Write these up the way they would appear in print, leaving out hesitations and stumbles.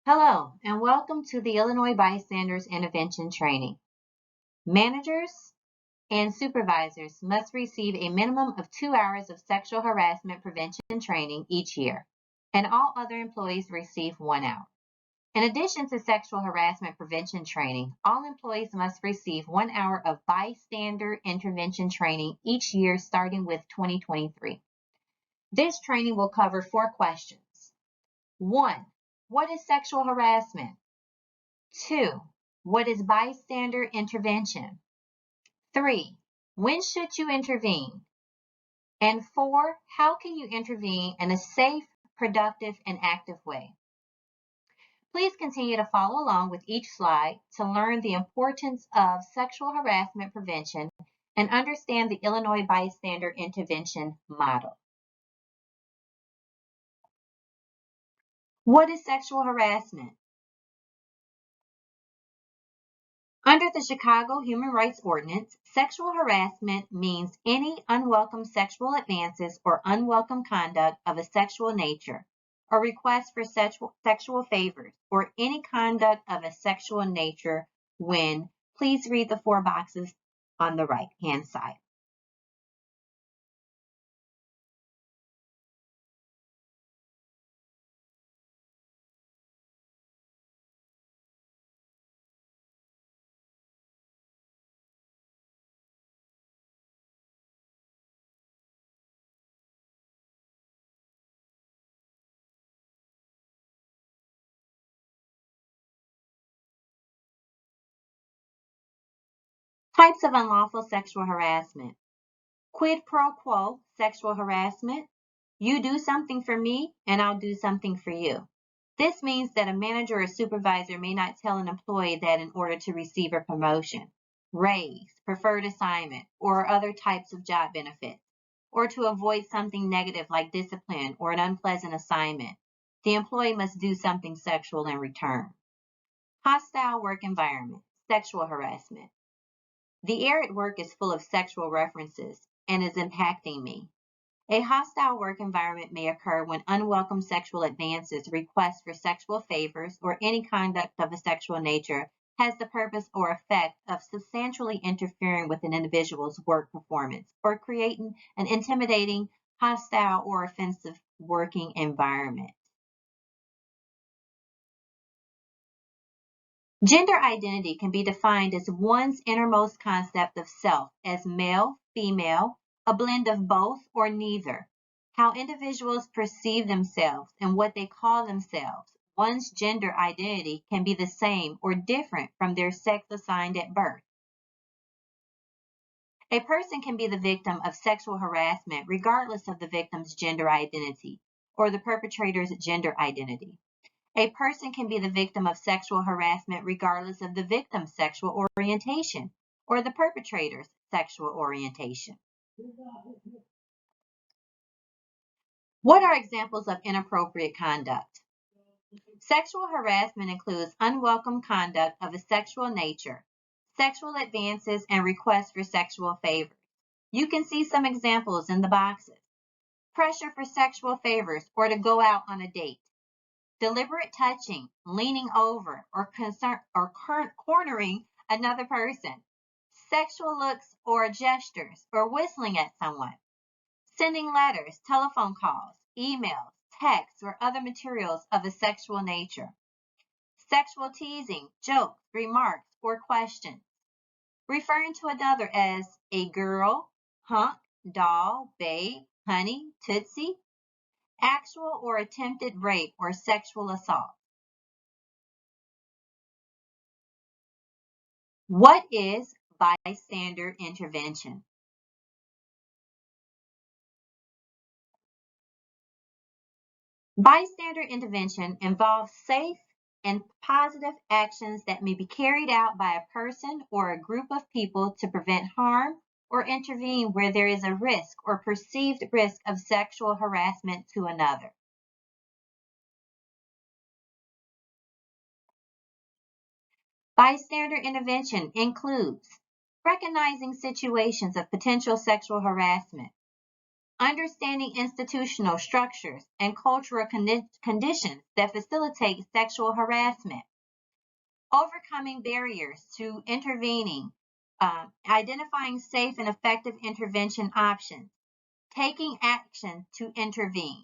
Hello, and welcome to the Illinois Bystanders Intervention Training. Managers and supervisors must receive a minimum of 2 hours of sexual harassment prevention training each year, and all other employees receive 1 hour. In addition to sexual harassment prevention training, all employees must receive 1 hour of bystander intervention training each year starting with 2023. This training will cover 4 questions. 1. What is sexual harassment? 2. What is bystander intervention? 3. When should you intervene? And 4. How can you intervene in a safe, productive, and active way? Please continue to follow along with each slide to learn the importance of sexual harassment prevention and understand the Illinois bystander intervention model. What is sexual harassment? Under the Chicago Human Rights Ordinance, sexual harassment means any unwelcome sexual advances or unwelcome conduct of a sexual nature, or request for sexual favors, or any conduct of a sexual nature when, please read the 4 boxes on the right-hand side. Types of unlawful sexual harassment. Quid pro quo sexual harassment. You do something for me and I'll do something for you. This means that a manager or supervisor may not tell an employee that in order to receive a promotion, raise, preferred assignment, or other types of job benefits, or to avoid something negative like discipline or an unpleasant assignment, the employee must do something sexual in return. Hostile work environment, sexual harassment. The air at work is full of sexual references and is impacting me. A hostile work environment may occur when unwelcome sexual advances, requests for sexual favors, or any conduct of a sexual nature has the purpose or effect of substantially interfering with an individual's work performance or creating an intimidating, hostile, or offensive working environment. Gender identity can be defined as one's innermost concept of self as male, female, a blend of both or neither. How individuals perceive themselves and what they call themselves. One's gender identity can be the same or different from their sex assigned at birth. A person can be the victim of sexual harassment regardless of the victim's gender identity or the perpetrator's gender identity. A person can be the victim of sexual harassment regardless of the victim's sexual orientation or the perpetrator's sexual orientation. What are examples of inappropriate conduct? Sexual harassment includes unwelcome conduct of a sexual nature, sexual advances, and requests for sexual favors. You can see some examples in the boxes. Pressure for sexual favors or to go out on a date. Deliberate touching, leaning over, or cornering another person, sexual looks or gestures, or whistling at someone, sending letters, telephone calls, emails, texts, or other materials of a sexual nature, sexual teasing, jokes, remarks, or questions, referring to another as a girl, hunk, doll, babe, honey, tootsie, actual or attempted rape or sexual assault. What is bystander intervention? Bystander intervention involves safe and positive actions that may be carried out by a person or a group of people to prevent harm or intervene where there is a risk or perceived risk of sexual harassment to another. Bystander intervention includes recognizing situations of potential sexual harassment, understanding institutional structures and cultural conditions that facilitate sexual harassment, overcoming barriers to intervening, identifying safe and effective intervention options, taking action to intervene.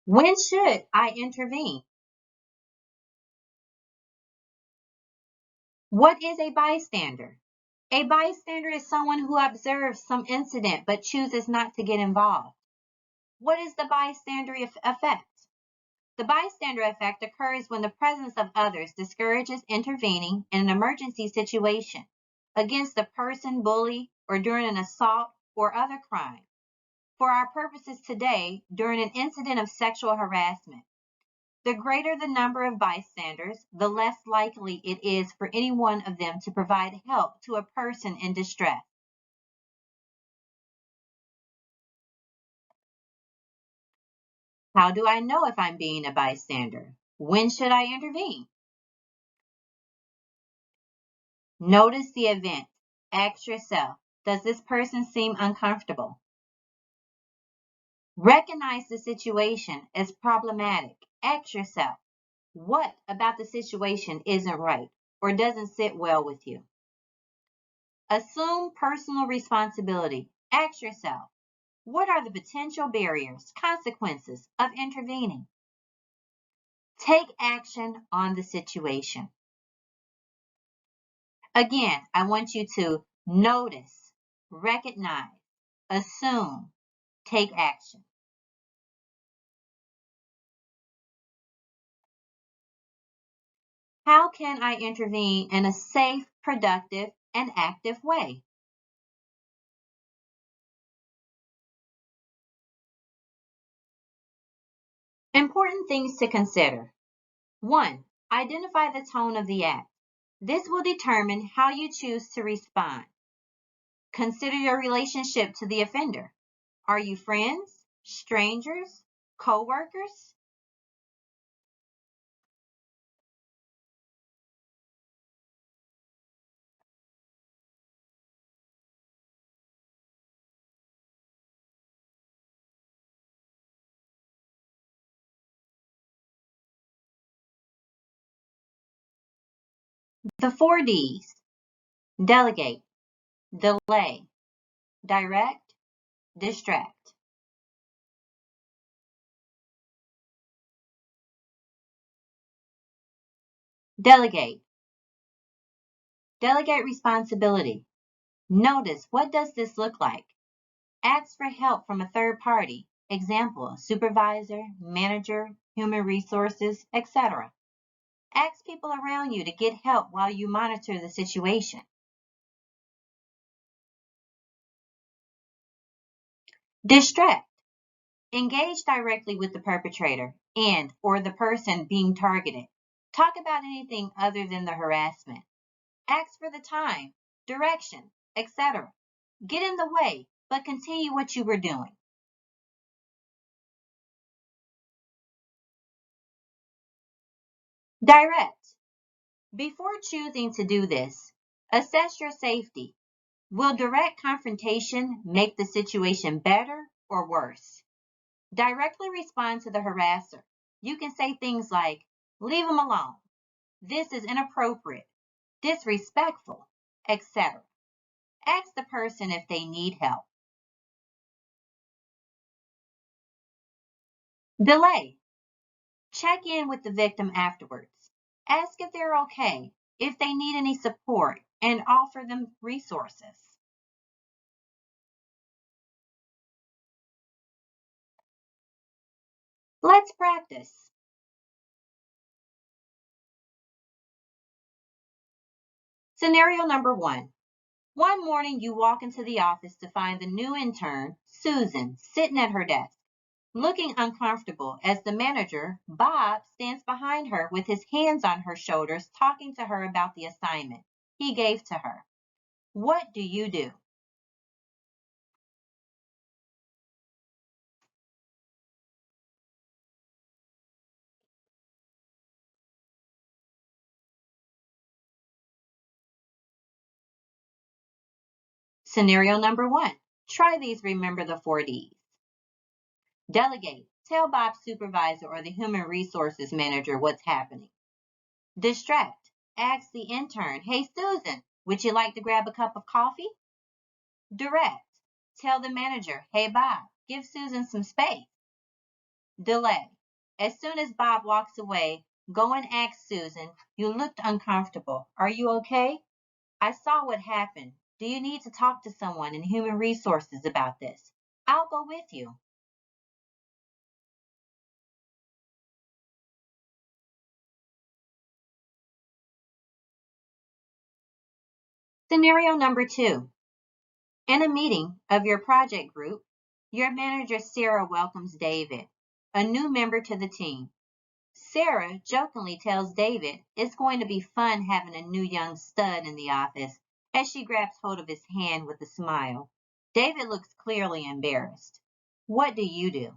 When should I intervene? What is a bystander? A bystander is someone who observes some incident but chooses not to get involved. What is the bystander effect? The bystander effect occurs when the presence of others discourages intervening in an emergency situation against a person, bully, or during an assault or other crime. For our purposes today, during an incident of sexual harassment, the greater the number of bystanders, the less likely it is for any one of them to provide help to a person in distress. How do I know if I'm being a bystander? When should I intervene? Notice the event. Ask yourself, does this person seem uncomfortable? Recognize the situation as problematic. Ask yourself, what about the situation isn't right or doesn't sit well with you? Assume personal responsibility. Ask yourself, what are the potential barriers, consequences of intervening? Take action on the situation. Again, I want you to notice, recognize, assume, take action. How can I intervene in a safe, productive, and active way? Important things to consider. 1. Identify the tone of the act. This will determine how you choose to respond. Consider your relationship to the offender. Are you friends, strangers, co-workers? The 4 Ds: delegate, delay, direct, distract. Delegate. Delegate responsibility. Notice, what does this look like? Ask for help from a third party. Example, supervisor, manager, human resources, etc. Ask people around you to get help while you monitor the situation. Distract. Engage directly with the perpetrator and or the person being targeted. Talk about anything other than the harassment. Ask for the time, direction, etc. Get in the way, but continue what you were doing. Direct. Before choosing to do this, assess your safety. Will direct confrontation make the situation better or worse? Directly respond to the harasser. You can say things like, leave them alone. This is inappropriate, disrespectful, etc. Ask the person if they need help. Delay. Check in with the victim afterwards. Ask if they're okay, if they need any support, and offer them resources. Let's practice. Scenario number 1. One morning you walk into the office to find the new intern, Susan, sitting at her desk, looking uncomfortable as the manager, Bob, stands behind her with his hands on her shoulders talking to her about the assignment he gave to her. What do you do? Scenario number 1. Try these, remember the 4 Ds. Delegate. Tell Bob's supervisor or the human resources manager what's happening. Distract. Ask the intern, hey Susan, would you like to grab a cup of coffee? Direct. Tell the manager, hey Bob, give Susan some space. Delay. As soon as Bob walks away, go and ask Susan, you looked uncomfortable. Are you okay? I saw what happened. Do you need to talk to someone in human resources about this? I'll go with you. Scenario number 2. In a meeting of your project group, your manager Sarah welcomes David, a new member to the team. Sarah jokingly tells David it's going to be fun having a new young stud in the office as she grabs hold of his hand with a smile. David looks clearly embarrassed. What do you do?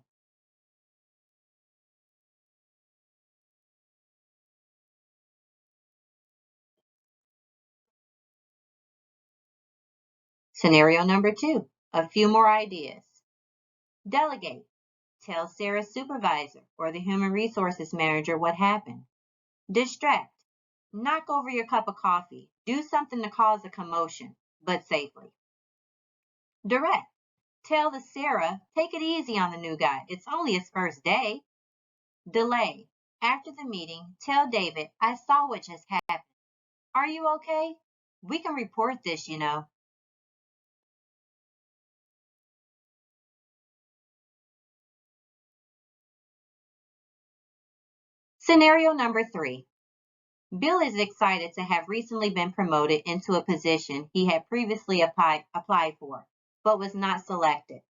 Scenario number 2. A few more ideas. Delegate. Tell Sarah's supervisor or the human resources manager what happened. Distract. Knock over your cup of coffee. Do something to cause a commotion, but safely. Direct. Tell the Sarah, take it easy on the new guy. It's only his first day. Delay. After the meeting, tell David, I saw what just happened. Are you okay? We can report this, you know. Scenario number 3. Bill is excited to have recently been promoted into a position he had previously applied for, but was not selected.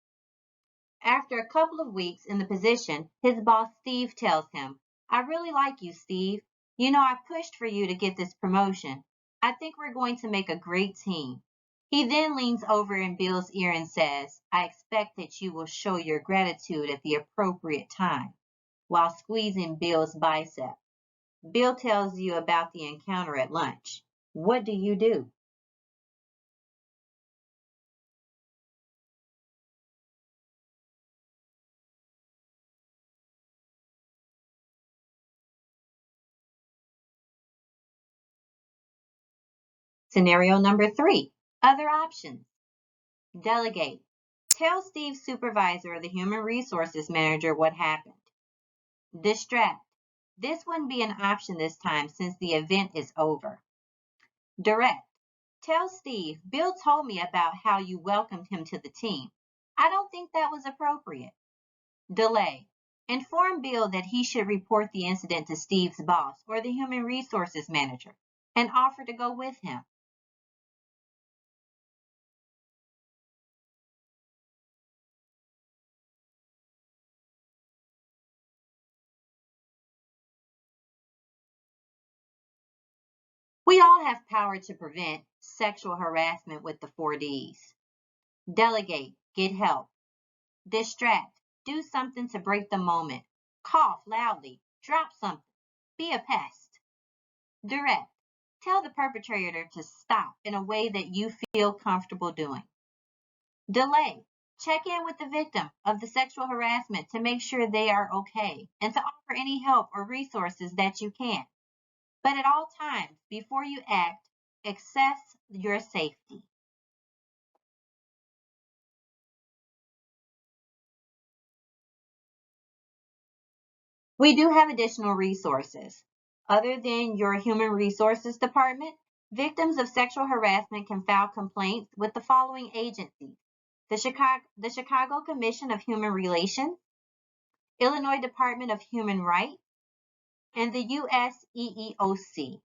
After a couple of weeks in the position, his boss Steve tells him, I really like you, Steve. You know, I pushed for you to get this promotion. I think we're going to make a great team. He then leans over in Bill's ear and says, I expect that you will show your gratitude at the appropriate time, while squeezing Bill's bicep. Bill tells you about the encounter at lunch. What do you do? Scenario number 3. Other options. Delegate. Tell Steve's supervisor or the human resources manager what happened. Distract. This wouldn't be an option this time since the event is over. Direct. Tell Steve, Bill told me about how you welcomed him to the team. I don't think that was appropriate. Delay. Inform Bill that he should report the incident to Steve's boss or the human resources manager and offer to go with him. We all have power to prevent sexual harassment with the 4 Ds. Delegate, get help. Distract, do something to break the moment. Cough loudly, drop something, be a pest. Direct, tell the perpetrator to stop in a way that you feel comfortable doing. Delay, check in with the victim of the sexual harassment to make sure they are okay and to offer any help or resources that you can. But at all times, before you act, assess your safety. We do have additional resources. Other than your human resources department, victims of sexual harassment can file complaints with the following agencies: the Chicago Commission of Human Relations, Illinois Department of Human Rights, and the US EEOC.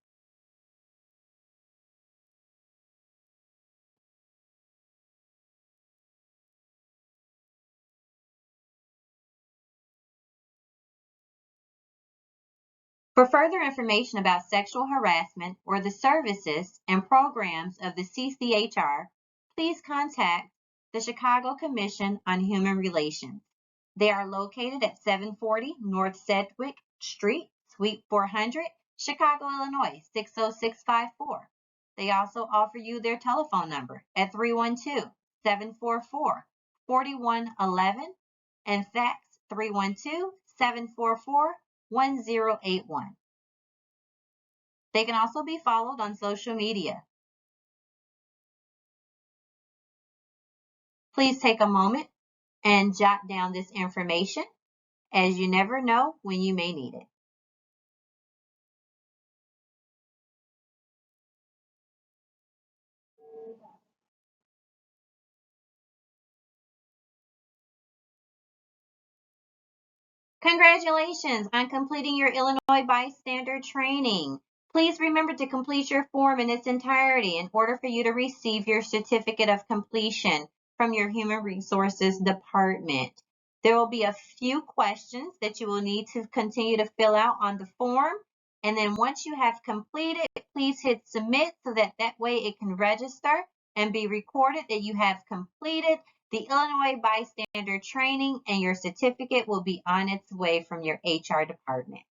For further information about sexual harassment or the services and programs of the CCHR, please contact the Chicago Commission on Human Relations. They are located at 740 North Sedgwick Street, Suite 400, Chicago, Illinois 60654. They also offer you their telephone number at 312-744-4111 and fax 312-744-1081. They can also be followed on social media. Please take a moment and jot down this information, as you never know when you may need it. Congratulations on completing your Illinois Bystander training. Please remember to complete your form in its entirety in order for you to receive your certificate of completion from your Human Resources Department. There will be a few questions that you will need to continue to fill out on the form. And then once you have completed, please hit submit so that way it can register and be recorded that you have completed the Illinois Bystander training, and your certificate will be on its way from your HR department.